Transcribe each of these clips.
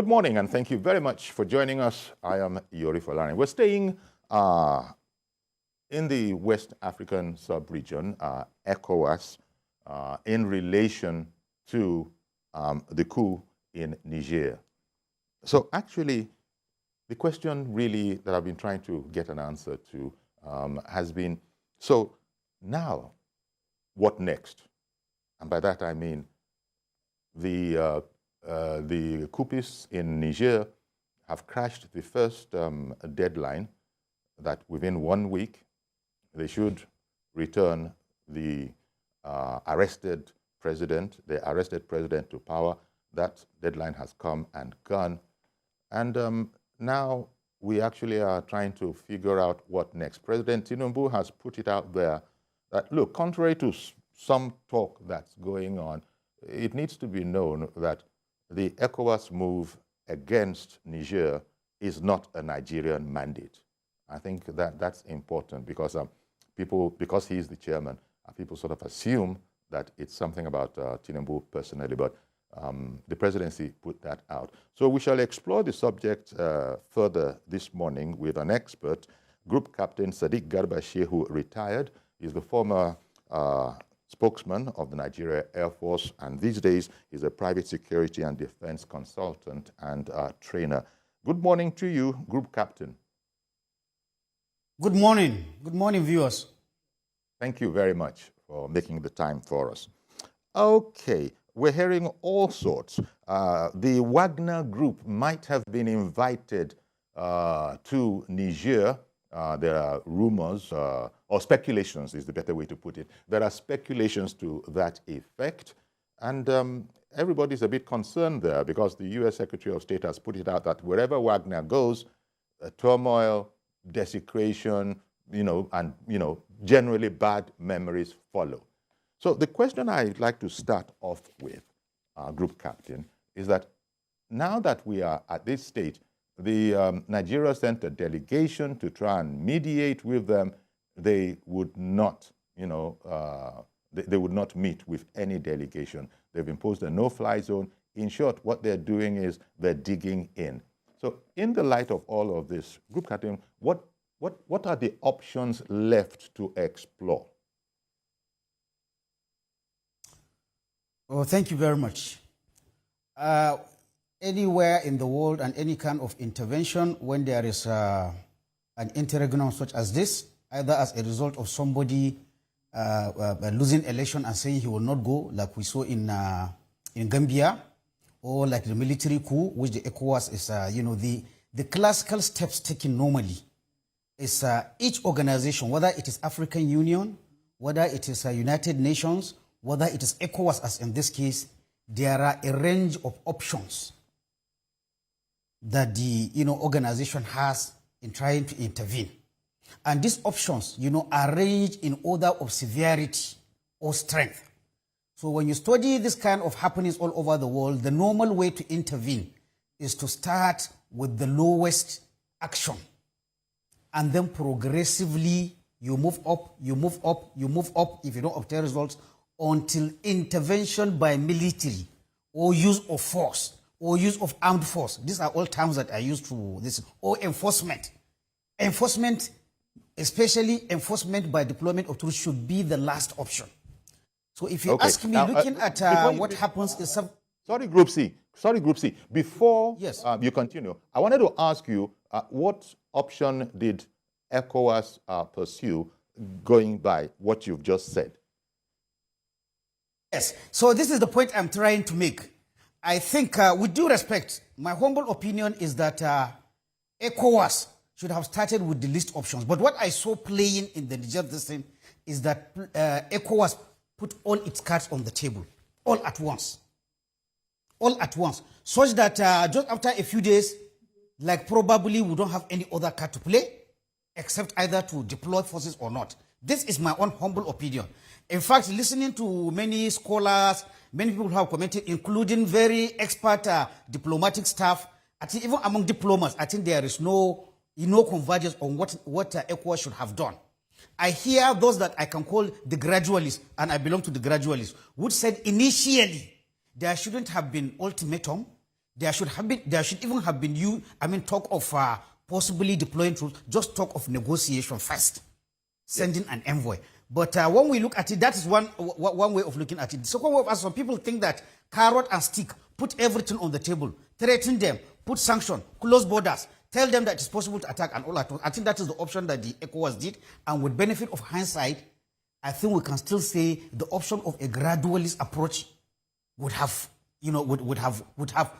Good morning, and thank you very much for joining us. I am Yori Folani. We're staying in the West African sub-region, ECOWAS, in relation to the coup in Niger. So actually, the question really that I've been trying to get an answer to has been, so now, what next? And by that I mean the coupists in Niger have crashed the first deadline that within 1 week they should return the arrested president to power. That deadline has come and gone. And now we actually are trying to figure out what next. President Tinubu has put it out there that, look, contrary to some talk that's going on, it needs to be known that the ECOWAS move against Niger is not a Nigerian mandate. I think that that's important because because he is the chairman, people sort of assume that it's something about Tinubu personally, but the presidency put that out. So we shall explore the subject further this morning with an expert, Group Captain Sadiq Garba Shehu, retired. He's the former spokesman of the Nigeria Air Force, and these days he's a private security and defense consultant and trainer. Good morning to you, Group Captain. Good morning. Good morning, viewers. Thank you very much for making the time for us. Okay, we're hearing all sorts. The Wagner Group might have been invited to Niger. There are rumors, or speculations is the better way to put it. There are speculations to that effect. And everybody's a bit concerned there because the U.S. Secretary of State has put it out that wherever Wagner goes, turmoil, desecration, and generally bad memories follow. So the question I'd like to start off with, Group Captain, is that now that we are at this stage, the Nigeria sent a delegation to try and mediate with them. They would not, they would not meet with any delegation. They've imposed a no-fly zone. In short, what they're doing is they're digging in. So in the light of all of this, Group Captain, what are the options left to explore? Oh, thank you very much. Anywhere in the world and any kind of intervention when there is an interregnum such as this, either as a result of somebody losing election and saying he will not go, like we saw in Gambia, or like the military coup, which the ECOWAS is, the classical steps taken normally is each organization, whether it is African Union, whether it is United Nations, whether it is ECOWAS, as in this case, there are a range of options that the organization has in trying to intervene. And these options, are ranged in order of severity or strength. So when you study this kind of happenings all over the world, the normal way to intervene is to start with the lowest action. And then progressively, you move up, you move up, you move up, if you don't obtain results, until intervention by military or use of force or use of armed force. These are all terms that are used to this, or enforcement. Enforcement, especially enforcement by deployment of troops, should be the last option. So if you ask me, looking at what happens is some... Sorry, Group C. Before yes. You continue, I wanted to ask you, what option did ECOWAS pursue going by what you've just said? Yes, so this is the point I'm trying to make. I think, with due respect, my humble opinion is that ECOWAS should have started with the least options. But what I saw playing in the Niger system is that ECOWAS put all its cards on the table, all at once. All at once. Such that just after a few days, like probably we don't have any other card to play, except either to deploy forces or not. This is my own humble opinion. In fact, listening to many scholars, many people who have commented, including very expert diplomatic staff, I think even among diplomats, I think there is no convergence on what ECOWAS should have done. I hear those that I can call the gradualists, and I belong to the gradualists, which said initially there shouldn't have been ultimatum, There should even have been talk of possibly deploying troops, just talk of negotiation first, sending an envoy. But when we look at it, that is one way of looking at it. The second way, as some people think that carrot and stick, put everything on the table, threaten them, put sanction, close borders, tell them that it's possible to attack and all that. I think that is the option that the ECOWAS did. And with benefit of hindsight, I think we can still say the option of a gradualist approach would have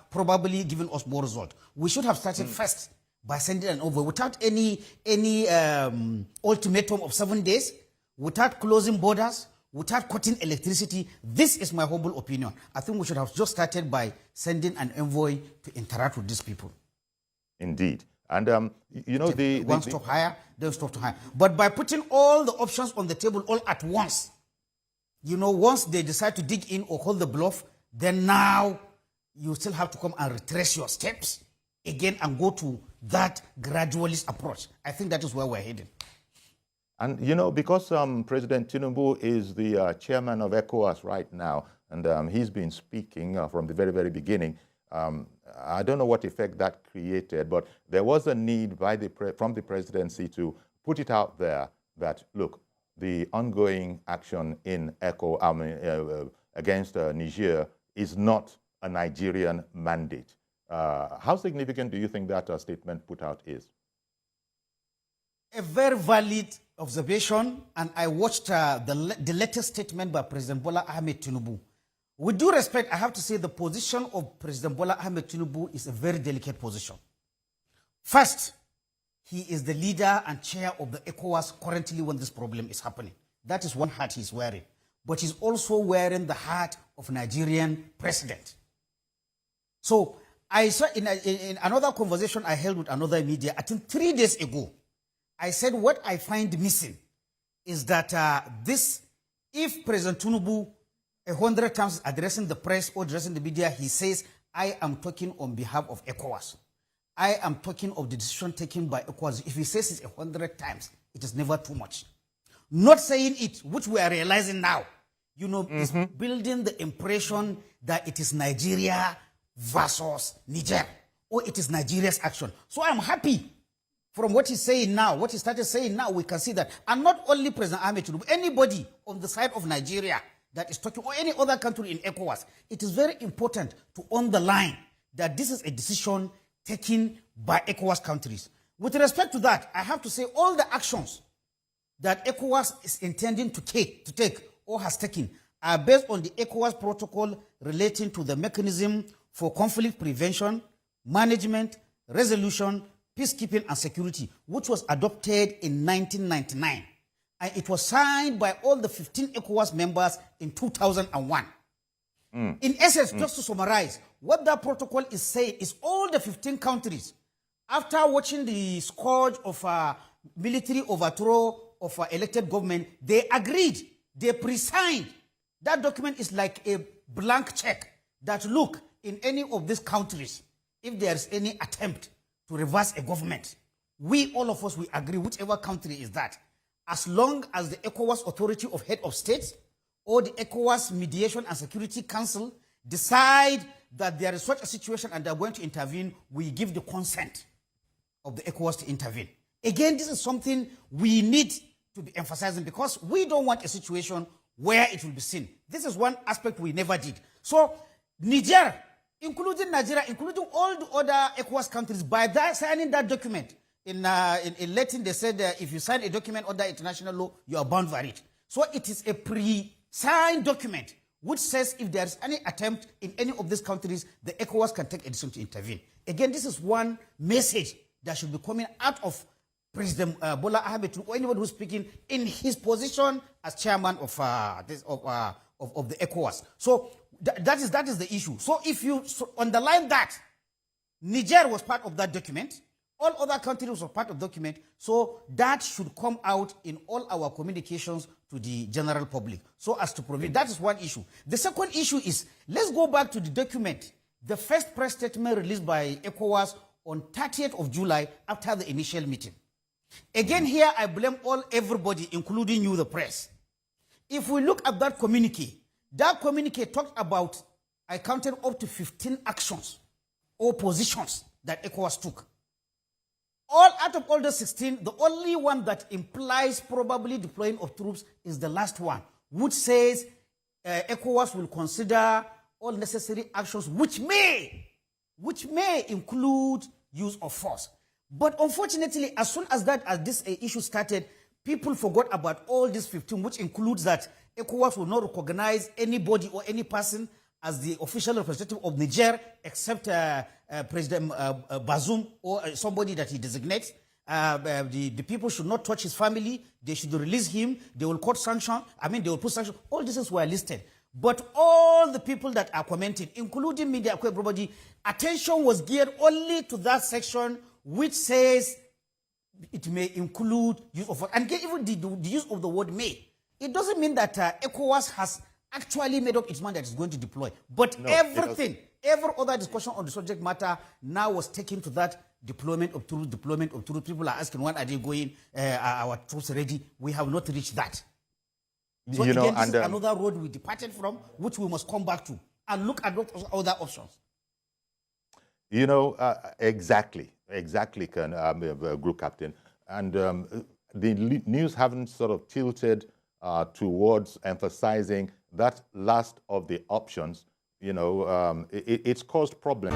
probably given us more result. We should have started first by sending an envoy without any ultimatum of 7 days, without closing borders, without cutting electricity. This is my humble opinion. I think we should have just started by sending an envoy to interact with these people. Indeed. And, one stop higher, then stop to higher. But by putting all the options on the table all at once, once they decide to dig in or hold the bluff, then now you still have to come and retrace your steps again and go to that gradualist approach. I think that is where we're heading. And, because President Tinubu is the chairman of ECOWAS right now, and he's been speaking from the very, very beginning, I don't know what effect that created, but there was a need from the presidency to put it out there that, look, the ongoing action in against Niger is not a Nigerian mandate. How significant do you think that statement put out is? A very valid observation, and I watched the latest statement by President Bola Ahmed Tinubu. With due respect, I have to say the position of President Bola Ahmed Tinubu is a very delicate position. First, he is the leader and chair of the ECOWAS currently when this problem is happening. That is one hat he's wearing. But he's also wearing the hat of Nigerian president. So I saw in another conversation I held with another media, I think 3 days ago, I said what I find missing is that if President Tinubu 100 times addressing the press or addressing the media, he says, I am talking on behalf of ECOWAS. I am talking of the decision taken by ECOWAS. If he says it 100 times, it is never too much. Not saying it, which we are realizing now, is building the impression that it is Nigeria versus Niger, or it is Nigeria's action. So I'm happy from what he's saying now, what he started saying now, we can see that. And not only President Ahmed Tinubu, anybody on the side of Nigeria that is talking, or any other country in ECOWAS, it is very important to underline that this is a decision taken by ECOWAS countries. With respect to that, I have to say all the actions that ECOWAS is intending to take or has taken are based on the ECOWAS protocol relating to the mechanism for conflict prevention, management, resolution, peacekeeping and security, which was adopted in 1999. And it was signed by all the 15 ECOWAS members in 2001. In essence, just to summarize, what that protocol is saying is all the 15 countries, after watching the scourge of military overthrow of elected government, they agreed, they pre-signed. That document is like a blank check that, look, in any of these countries, if there is any attempt to reverse a government, all of us, we agree, whichever country is that, as long as the ECOWAS Authority of Head of States or the ECOWAS Mediation and Security Council decide that there is such a situation and they're going to intervene, we give the consent of the ECOWAS to intervene. Again, this is something we need to be emphasizing because we don't want a situation where it will be seen. This is one aspect we never did. So Niger, including Nigeria, including all the other ECOWAS countries, by that signing that document, in Latin they said if you sign a document under international law, you are bound by it. So it is a pre-signed document which says if there is any attempt in any of these countries, the ECOWAS can take a decision to intervene. Again, this is one message that should be coming out of President Bola Ahmed Tinubu, or anyone who's speaking in his position as chairman of the ECOWAS. So that is the issue. So if you underline that, Niger was part of that document. All other countries were part of the document. So that should come out in all our communications to the general public. So as to prevent, that is one issue. The second issue is, let's go back to the document, the first press statement released by ECOWAS on 30th of July after the initial meeting. Again, here I blame everybody, including you, the press. If we look at that communique talked about, I counted up to 15 actions or positions that ECOWAS took. Out of all the 16, the only one that implies probably deploying of troops is the last one, which says ECOWAS will consider all necessary actions which may include use of force. But unfortunately, as soon as this issue started, people forgot about all these 15, which includes that ECOWAS will not recognize anybody or any person as the official representative of Niger, except President Bazoum or somebody that he designates. The people should not touch his family. They should release him. They will put sanctions. They will put sanctions. All these were listed. But all the people that are commenting, including media, everybody, attention was geared only to that section which says it may include use of force. And even the use of the word may. It doesn't mean that ECOWAS has actually made up its mind that it's going to deploy. But no, every other discussion on the subject matter now was taken to that deployment of troops. People are asking, when are they going? Are our troops ready? We have not reached that. So this is another road we departed from, which we must come back to and look at other options. Exactly, Group Captain. And the news haven't sort of tilted towards emphasizing that last of the options. It's caused problems.